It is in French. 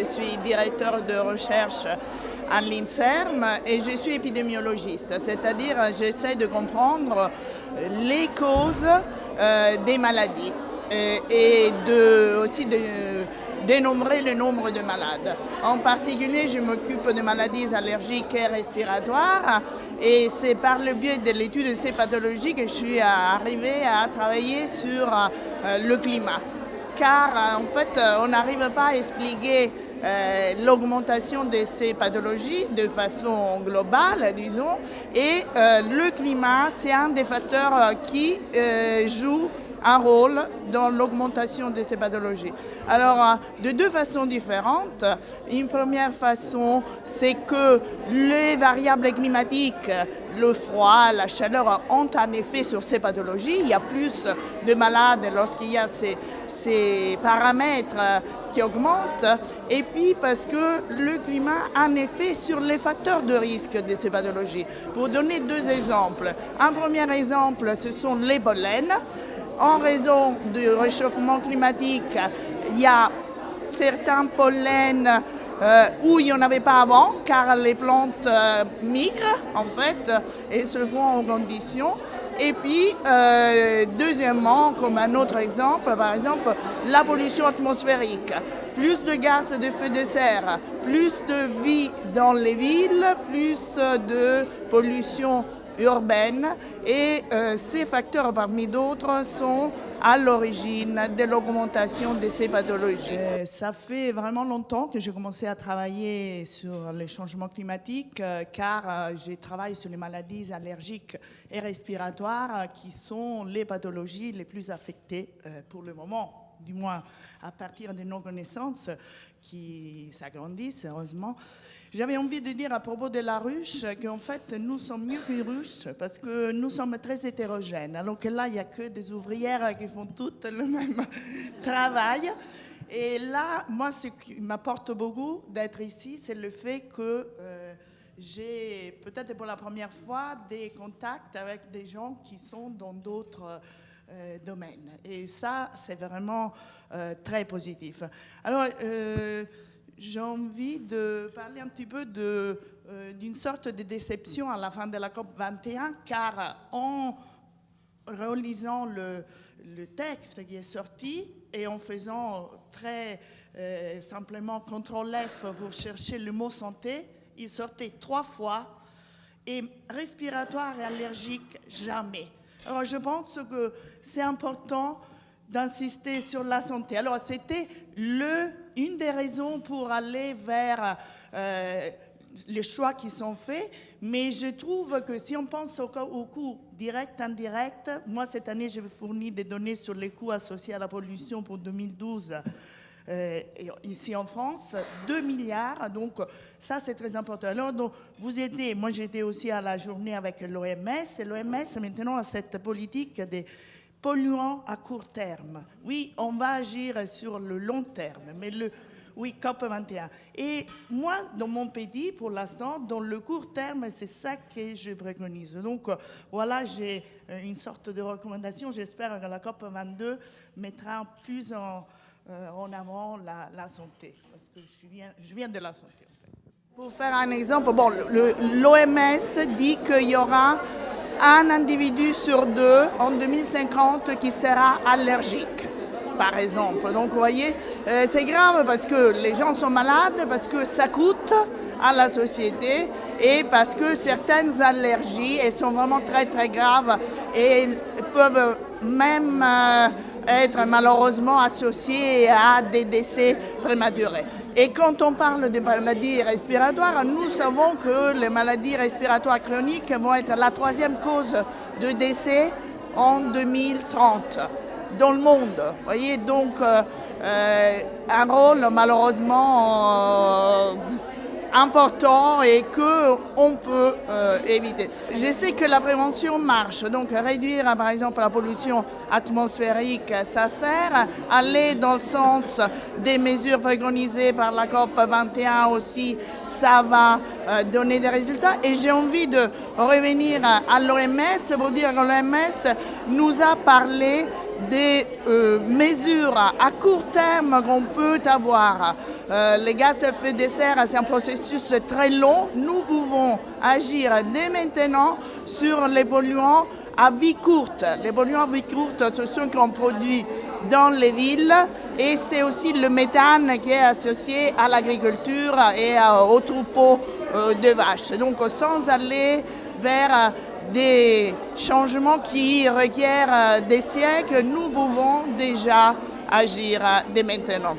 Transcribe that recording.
suis directeur de recherche à l'INSERM et je suis épidémiologiste, c'est-à-dire j'essaie de comprendre les causes des maladies et aussi de dénombrer le nombre de malades. En particulier, je m'occupe de maladies allergiques et respiratoires et c'est par le biais de l'étude de ces pathologies que je suis arrivée à travailler sur le climat. Car en fait, on n'arrive pas à expliquer l'augmentation de ces pathologies de façon globale, disons, et le climat, c'est un des facteurs qui joue un rôle dans l'augmentation de ces pathologies. Alors, de deux façons différentes. Une première façon, c'est que les variables climatiques, le froid, la chaleur, ont un effet sur ces pathologies. Il y a plus de malades lorsqu'il y a ces paramètres qui augmentent. Et puis, parce que le climat a un effet sur les facteurs de risque de ces pathologies. Pour donner deux exemples. Un premier exemple, ce sont les pollens. En raison du réchauffement climatique, il y a certains pollens où il n'y en avait pas avant, car les plantes migrent en fait et se font en conditions. Et puis, deuxièmement, comme un autre exemple, par exemple, la pollution atmosphérique. Plus de gaz de feu de serre, plus de vie dans les villes, plus de pollution urbaine et ces facteurs parmi d'autres sont à l'origine de l'augmentation de ces pathologies. Ça fait vraiment longtemps que j'ai commencé à travailler sur les changements climatiques car j'ai travaillé sur les maladies allergiques et respiratoires qui sont les pathologies les plus affectées pour le moment. Du moins à partir de nos connaissances qui s'agrandissent, heureusement. J'avais envie de dire à propos de la ruche qu'en fait, nous sommes mieux qu'une ruche parce que nous sommes très hétérogènes. Alors que là, il n'y a que des ouvrières qui font toutes le même travail. Et là, moi, ce qui m'apporte beaucoup d'être ici, c'est le fait que j'ai, peut-être pour la première fois, des contacts avec des gens qui sont dans d'autres domaines. Et ça, c'est vraiment très positif. Alors, j'ai envie de parler un petit peu d'une sorte de déception à la fin de la COP 21, car en relisant le texte qui est sorti et en faisant très simplement CTRL-F pour chercher le mot santé, il sortait 3 fois, et respiratoire et allergique, jamais. Alors, je pense que c'est important d'insister sur la santé. Alors, c'était une des raisons pour aller vers les choix qui sont faits, mais je trouve que si on pense au coût direct, indirect, moi, cette année, j'ai fourni des données sur les coûts associés à la pollution pour 2012. Ici en France, 2 milliards, donc ça c'est très important. Alors donc, moi j'étais aussi à la journée avec l'OMS, et l'OMS maintenant a cette politique des polluants à court terme. Oui, on va agir sur le long terme, mais oui, COP 21. Et moi, dans mon pays, pour l'instant, dans le court terme, c'est ça que je préconise. Donc voilà, j'ai une sorte de recommandation. J'espère que la COP 22 mettra plus en avant la santé, parce que je viens de la santé en fait. Pour faire un exemple, bon, l'OMS dit qu'il y aura un individu sur 2 en 2050 qui sera allergique, par exemple. Donc vous voyez, c'est grave parce que les gens sont malades, parce que ça coûte à la société et parce que certaines allergies elles sont vraiment très très graves et peuvent même être malheureusement associées à des décès prématurés. Et quand on parle de maladies respiratoires, nous savons que les maladies respiratoires chroniques vont être la 3e cause de décès en 2030 dans le monde. Vous voyez, donc un rôle malheureusement important et qu'on peut éviter. Je sais que la prévention marche, donc réduire par exemple la pollution atmosphérique, ça sert. Aller dans le sens des mesures préconisées par la COP 21 aussi, ça va donner des résultats. Et j'ai envie de revenir à l'OMS pour dire que l'OMS nous a parlé des mesures à court terme qu'on peut avoir. Les gaz à effet de serre, c'est un processus très long. Nous pouvons agir dès maintenant sur les polluants à vie courte. Les polluants à vie courte, ce sont ceux qu'on produit dans les villes et c'est aussi le méthane qui est associé à l'agriculture et aux troupeaux de vaches. Donc sans aller vers des changements qui requièrent des siècles, nous pouvons déjà agir dès maintenant.